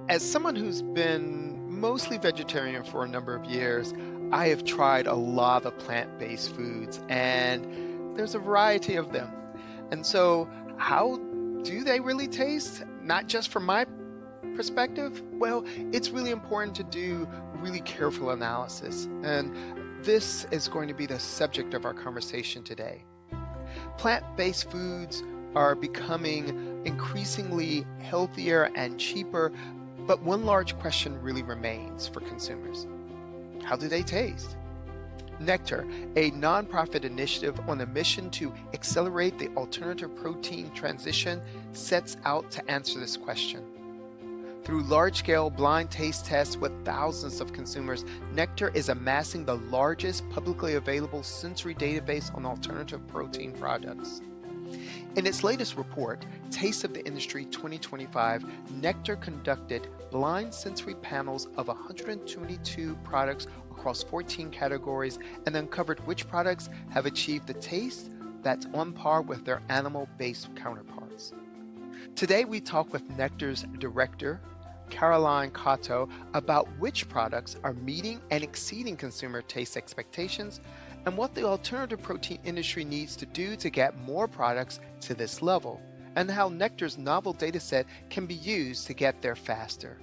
As someone who's been mostly vegetarian for a number of years, I have tried a lot of plant-based foods, and there's a variety of them. And so, how do they really taste? Not just from my perspective? Well, it's really important to do really careful analysis. And this is going to be the subject of our conversation today. Plant-based foods are becoming increasingly healthier and cheaper, but one large question really remains for consumers. How do they taste? NECTAR, a nonprofit initiative on a mission to accelerate the alternative protein transition, sets out to answer this question. Through large-scale blind taste tests with thousands of consumers, NECTAR is amassing the largest publicly available sensory database on alternative protein products. In its latest report, Taste of the Industry 2025, NECTAR conducted blind sensory panels of 122 products across 14 categories and uncovered which products have achieved the taste that's on par with their animal-based counterparts. Today, we talk with NECTAR's director, Caroline Cotto, about which products are meeting and exceeding consumer taste expectations and what the alternative protein industry needs to do to get more products to this level, and how NECTAR's novel dataset can be used to get there faster.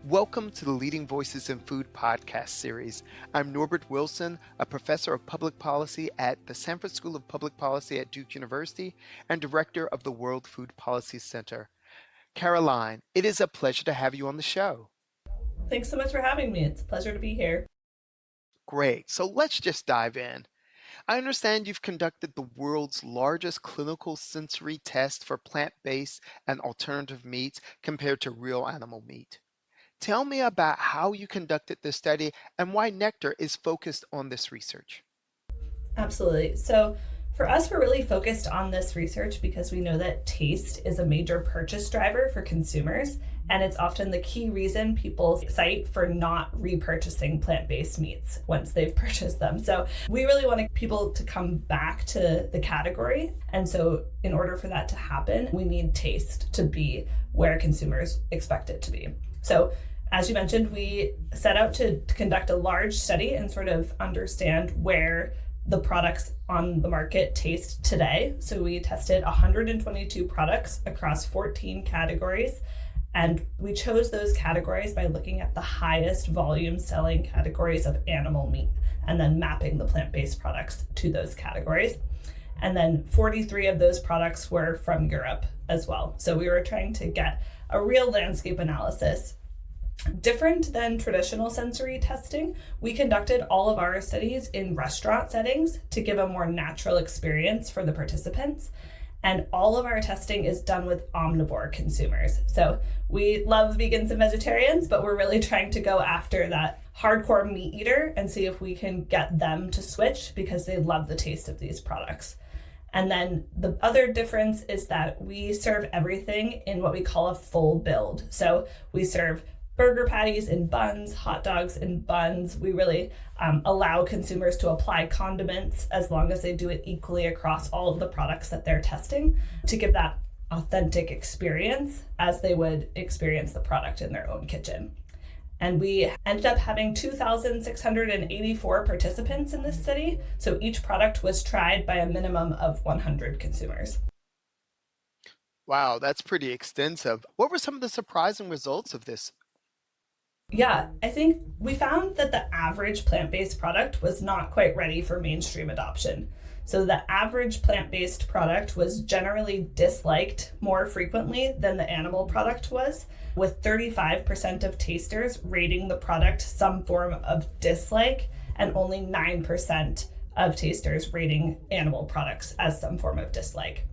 Welcome to the Leading Voices in Food podcast series. I'm Norbert Wilson, a professor of public policy at the Sanford School of Public Policy at Duke University and director of the World Food Policy Center. Caroline, it is a pleasure to have you on the show. Thanks so much for having me. It's a pleasure to be here. Great. So let's just dive in. I understand you've conducted the world's largest clinical sensory test for plant-based and alternative meats compared to real animal meat. Tell me about how you conducted this study and why NECTAR is focused on this research. Absolutely. So for us, we're really focused on this research because we know that taste is a major purchase driver for consumers, and it's often the key reason people cite for not repurchasing plant-based meats once they've purchased them. So we really want people to come back to the category. And so in order for that to happen, we need taste to be where consumers expect it to be. So as you mentioned, we set out to conduct a large study and sort of understand where the products on the market taste today. So we tested 122 products across 14 categories, and we chose those categories by looking at the highest volume selling categories of animal meat and then mapping the plant-based products to those categories. And then 43 of those products were from Europe as well. So we were trying to get a real landscape analysis. Different than traditional sensory testing, we conducted all of our studies in restaurant settings to give a more natural experience for the participants. And all of our testing is done with omnivore consumers. So we love vegans and vegetarians, but we're really trying to go after that hardcore meat eater and see if we can get them to switch because they love the taste of these products. And then the other difference is that we serve everything in what we call a full build. So we serve burger patties in buns, hot dogs in buns. We really allow consumers to apply condiments as long as they do it equally across all of the products that they're testing to give that authentic experience as they would experience the product in their own kitchen. And we ended up having 2,684 participants in this study. So each product was tried by a minimum of 100 consumers. Wow, that's pretty extensive. What were some of the surprising results of this? Yeah, I think we found that the average plant-based product was not quite ready for mainstream adoption. So the average plant-based product was generally disliked more frequently than the animal product was, with 35% of tasters rating the product some form of dislike and only 9% of tasters rating animal products as some form of dislike.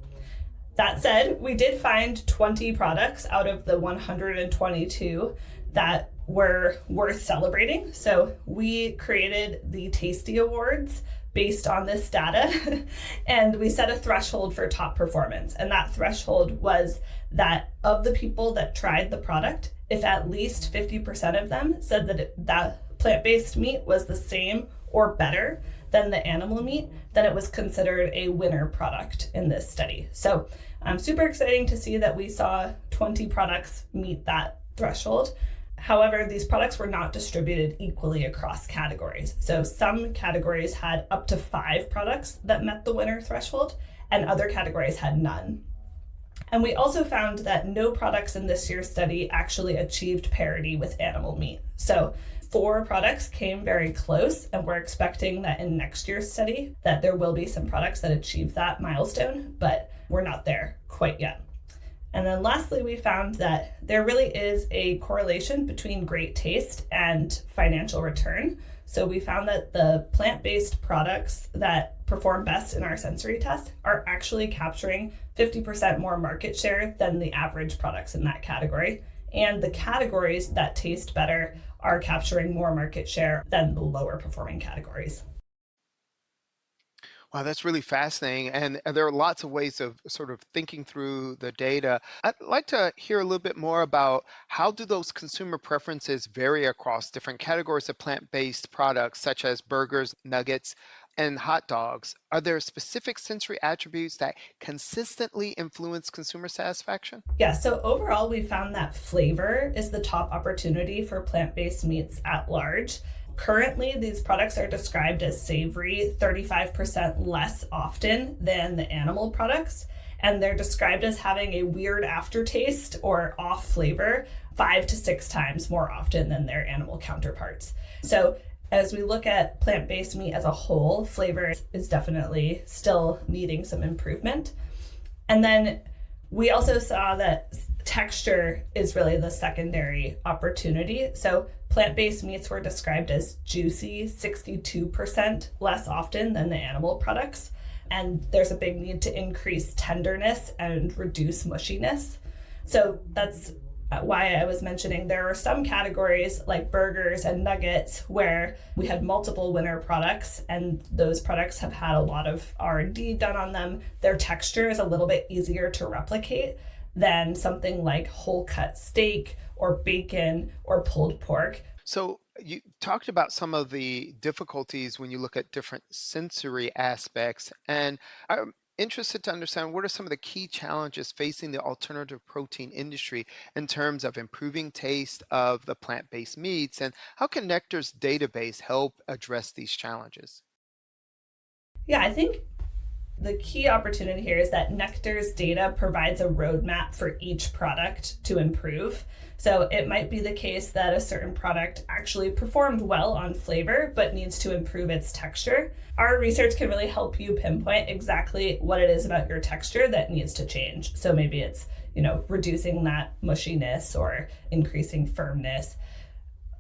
That said, we did find 20 products out of the 122 that were worth celebrating. So we created the Tasty Awards based on this data, and we set a threshold for top performance. And that threshold was that of the people that tried the product, if at least 50% of them said that plant-based meat was the same or better than the animal meat, then it was considered a winner product in this study. So super exciting to see that we saw 20 products meet that threshold. However, these products were not distributed equally across categories. So some categories had up to 5 products that met the winner threshold, and other categories had none. And we also found that no products in this year's study actually achieved parity with animal meat. So 4 products came very close, and we're expecting that in next year's study that there will be some products that achieve that milestone, but we're not there quite yet. And then lastly, we found that there really is a correlation between great taste and financial return. So we found that the plant-based products that perform best in our sensory test are actually capturing 50% more market share than the average products in that category. And the categories that taste better are capturing more market share than the lower performing categories. Wow, that's really fascinating. And there are lots of ways of sort of thinking through the data. I'd like to hear a little bit more about how do those consumer preferences vary across different categories of plant-based products, such as burgers, nuggets, and hot dogs. Are there specific sensory attributes that consistently influence consumer satisfaction? Yeah, so overall, we found that flavor is the top opportunity for plant-based meats at large. Currently, these products are described as savory 35% less often than the animal products, and they're described as having a weird aftertaste or off flavor 5 to 6 times more often than their animal counterparts. So as we look at plant-based meat as a whole, flavor is definitely still needing some improvement. And then we also saw that texture is really the secondary opportunity. So plant-based meats were described as juicy 62% less often than the animal products. And there's a big need to increase tenderness and reduce mushiness. So that's why I was mentioning there are some categories like burgers and nuggets where we had multiple winner products, and those products have had a lot of R&D done on them. Their texture is a little bit easier to replicate than something like whole cut steak or bacon or pulled pork. So you talked about some of the difficulties when you look at different sensory aspects, and I'm interested to understand what are some of the key challenges facing the alternative protein industry in terms of improving taste of the plant-based meats, and how can Nectar's database help address these challenges? Yeah, I think the key opportunity here is that NECTAR's data provides a roadmap for each product to improve. So it might be the case that a certain product actually performed well on flavor, but needs to improve its texture. Our research can really help you pinpoint exactly what it is about your texture that needs to change. So maybe it's, reducing that mushiness or increasing firmness.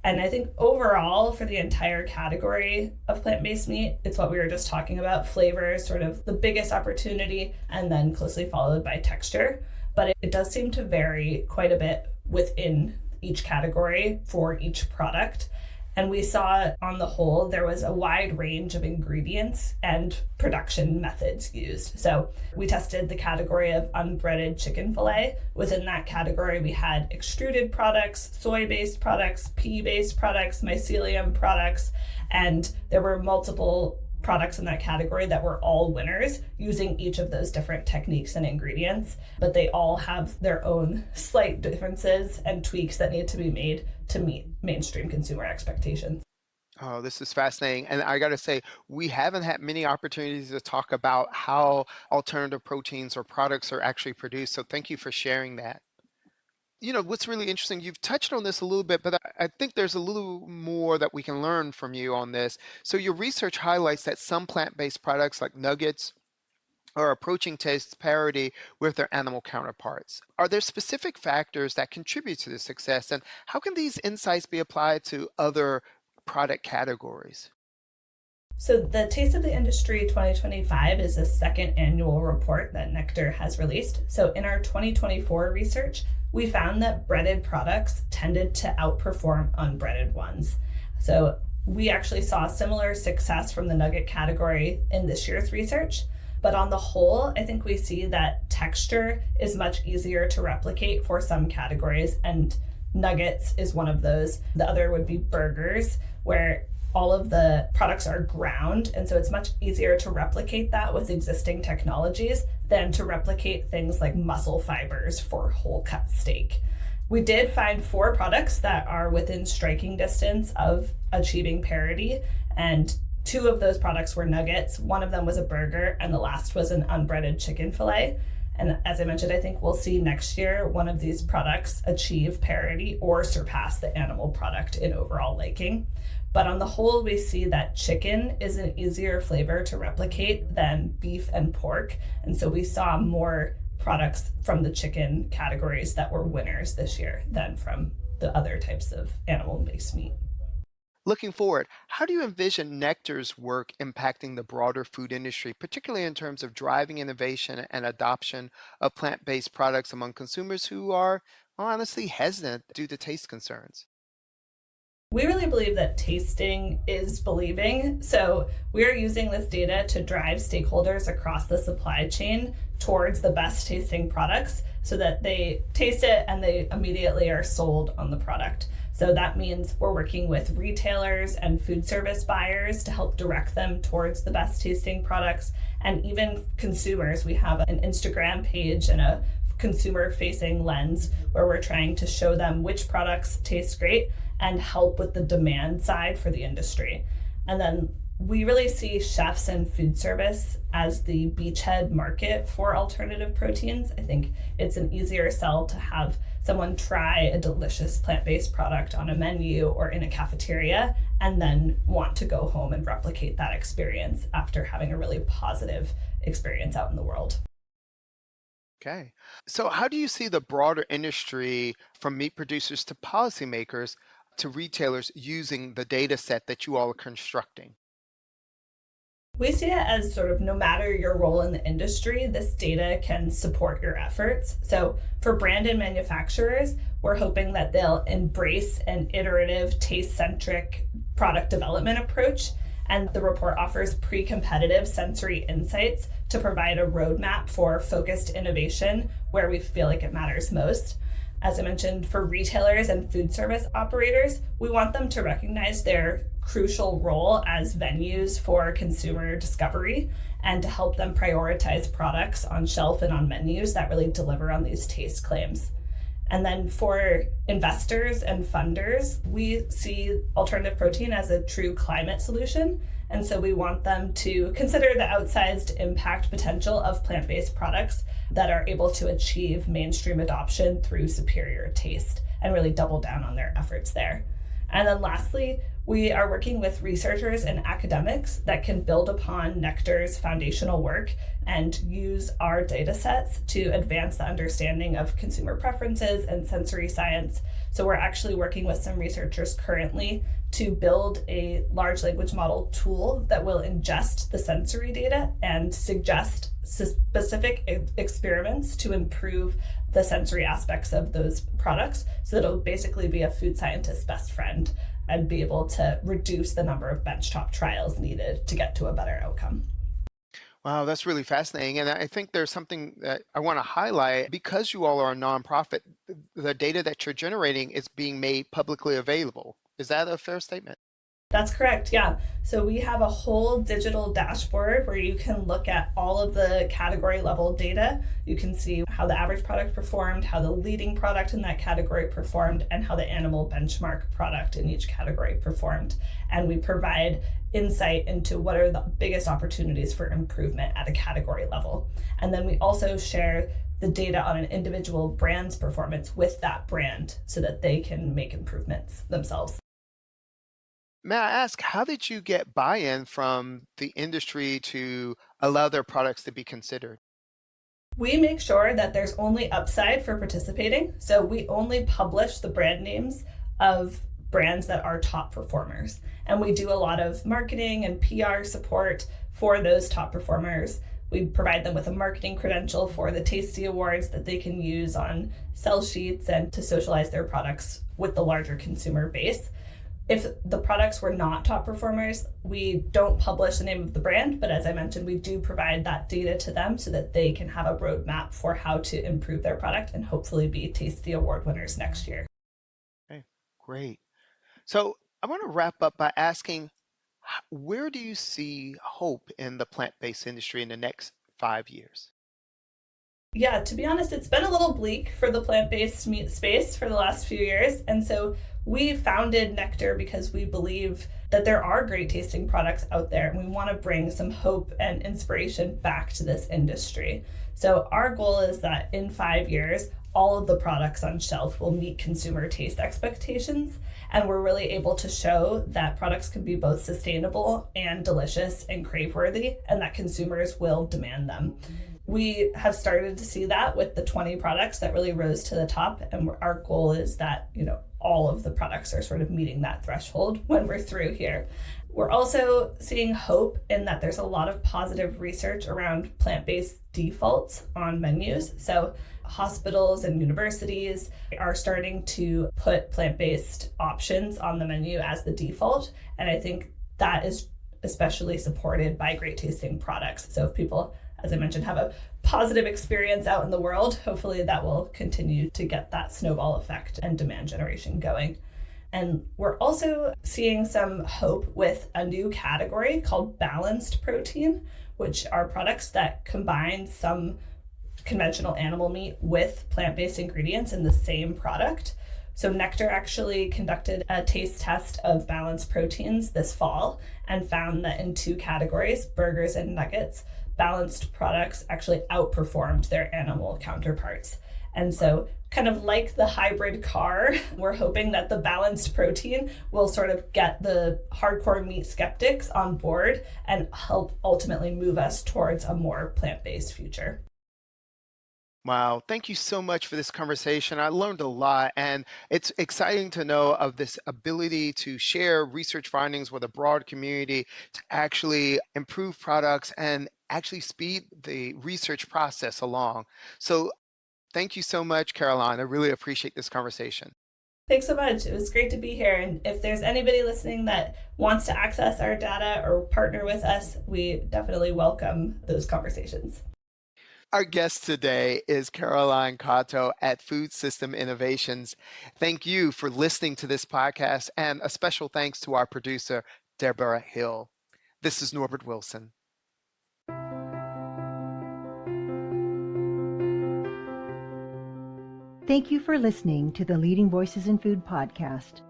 And I think overall for the entire category of plant-based meat, it's what we were just talking about. Flavor is sort of the biggest opportunity, and then closely followed by texture. But it does seem to vary quite a bit within each category for each product. And we saw on the whole, there was a wide range of ingredients and production methods used. So we tested the category of unbreaded chicken fillet. Within that category, we had extruded products, soy-based products, pea-based products, mycelium products, and there were multiple products in that category that were all winners using each of those different techniques and ingredients, but they all have their own slight differences and tweaks that need to be made to meet mainstream consumer expectations. Oh, this is fascinating. And I got to say, we haven't had many opportunities to talk about how alternative proteins or products are actually produced. So thank you for sharing that. What's really interesting, you've touched on this a little bit, but I think there's a little more that we can learn from you on this. So your research highlights that some plant-based products like nuggets are approaching taste parity with their animal counterparts. Are there specific factors that contribute to this success, and how can these insights be applied to other product categories? So the Taste of the Industry 2025 is the second annual report that NECTAR has released. So in our 2024 research, we found that breaded products tended to outperform unbreaded ones. So we actually saw similar success from the nugget category in this year's research. But on the whole, I think we see that texture is much easier to replicate for some categories, and nuggets is one of those. The other would be burgers, where all of the products are ground, and so it's much easier to replicate that with existing technologies than to replicate things like muscle fibers for whole cut steak. We did find 4 products that are within striking distance of achieving parity, and 2 of those products were nuggets. One of them was a burger, and the last was an unbreaded chicken fillet. And as I mentioned, I think we'll see next year one of these products achieve parity or surpass the animal product in overall liking. But on the whole, we see that chicken is an easier flavor to replicate than beef and pork. And so we saw more products from the chicken categories that were winners this year than from the other types of animal-based meat. Looking forward, how do you envision Nectar's work impacting the broader food industry, particularly in terms of driving innovation and adoption of plant-based products among consumers who are, well, honestly hesitant due to taste concerns? We really believe that tasting is believing. So we're using this data to drive stakeholders across the supply chain towards the best tasting products so that they taste it and they immediately are sold on the product. So that means we're working with retailers and food service buyers to help direct them towards the best tasting products, and even consumers. We have an Instagram page and a consumer facing lens where we're trying to show them which products taste great and help with the demand side for the industry. And then we really see chefs and food service as the beachhead market for alternative proteins. I think it's an easier sell to have someone try a delicious plant-based product on a menu or in a cafeteria and then want to go home and replicate that experience after having a really positive experience out in the world. Okay. So, how do you see the broader industry from meat producers to policymakers to retailers using the data set that you all are constructing? We see it as sort of no matter your role in the industry, this data can support your efforts. So, for brand and manufacturers, we're hoping that they'll embrace an iterative, taste centric product development approach. And the report offers pre competitive sensory insights to provide a roadmap for focused innovation where we feel like it matters most. As I mentioned, for retailers and food service operators, we want them to recognize their crucial role as venues for consumer discovery and to help them prioritize products on shelf and on menus that really deliver on these taste claims. And then for investors and funders, we see alternative protein as a true climate solution. And so we want them to consider the outsized impact potential of plant-based products that are able to achieve mainstream adoption through superior taste and really double down on their efforts there. And then lastly, we are working with researchers and academics that can build upon NECTAR's foundational work and use our data sets to advance the understanding of consumer preferences and sensory science. So we're actually working with some researchers currently to build a large language model tool that will ingest the sensory data and suggest specific experiments to improve the sensory aspects of those products so that it'll basically be a food scientist's best friend and be able to reduce the number of benchtop trials needed to get to a better outcome. Wow, that's really fascinating. And I think there's something that I want to highlight. Because you all are a nonprofit, the data that you're generating is being made publicly available. Is that a fair statement? That's correct. Yeah. So we have a whole digital dashboard where you can look at all of the category level data. You can see how the average product performed, how the leading product in that category performed, and how the animal benchmark product in each category performed. And we provide insight into what are the biggest opportunities for improvement at a category level. And then we also share the data on an individual brand's performance with that brand so that they can make improvements themselves. May I ask, how did you get buy-in from the industry to allow their products to be considered? We make sure that there's only upside for participating. So we only publish the brand names of brands that are top performers. And we do a lot of marketing and PR support for those top performers. We provide them with a marketing credential for the Tasty Awards that they can use on sell sheets and to socialize their products with the larger consumer base. If the products were not top performers, we don't publish the name of the brand, but as I mentioned, we do provide that data to them so that they can have a roadmap for how to improve their product and hopefully be Tasty Award winners next year. Okay, great. So I want to wrap up by asking, where do you see hope in the plant-based industry in the next 5 years? Yeah, to be honest, it's been a little bleak for the plant-based meat space for the last few years. And so we founded NECTAR because we believe that there are great tasting products out there, and we want to bring some hope and inspiration back to this industry. So our goal is that in 5 years, all of the products on shelf will meet consumer taste expectations. And we're really able to show that products can be both sustainable and delicious and crave-worthy, and that consumers will demand them. We have started to see that with the 20 products that really rose to the top. And our goal is that, all of the products are sort of meeting that threshold when we're through here. We're also seeing hope in that there's a lot of positive research around plant-based defaults on menus. So hospitals and universities are starting to put plant-based options on the menu as the default. And I think that is especially supported by great tasting products. So if people, as I mentioned, have a positive experience out in the world, hopefully that will continue to get that snowball effect and demand generation going. And we're also seeing some hope with a new category called balanced protein, which are products that combine some conventional animal meat with plant-based ingredients in the same product. So NECTAR actually conducted a taste test of balanced proteins this fall and found that in 2 categories, burgers and nuggets, balanced products actually outperformed their animal counterparts. And so kind of like the hybrid car, we're hoping that the balanced protein will sort of get the hardcore meat skeptics on board and help ultimately move us towards a more plant-based future. Wow, thank you so much for this conversation. I learned a lot, and it's exciting to know of this ability to share research findings with a broad community to actually improve products and actually speed the research process along. So, thank you so much, Caroline. I really appreciate this conversation. Thanks so much. It was great to be here. And if there's anybody listening that wants to access our data or partner with us, we definitely welcome those conversations. Our guest today is Caroline Cotto at Food System Innovations. Thank you for listening to this podcast, and a special thanks to our producer, Deborah Hill. This is Norbert Wilson. Thank you for listening to the Leading Voices in Food podcast.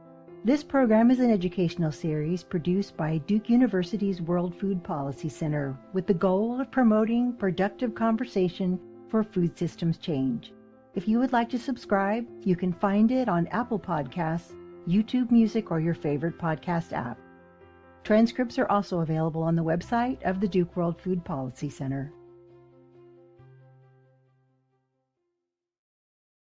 This program is an educational series produced by Duke University's World Food Policy Center with the goal of promoting productive conversation for food systems change. If you would like to subscribe, you can find it on Apple Podcasts, YouTube Music, or your favorite podcast app. Transcripts are also available on the website of the Duke World Food Policy Center.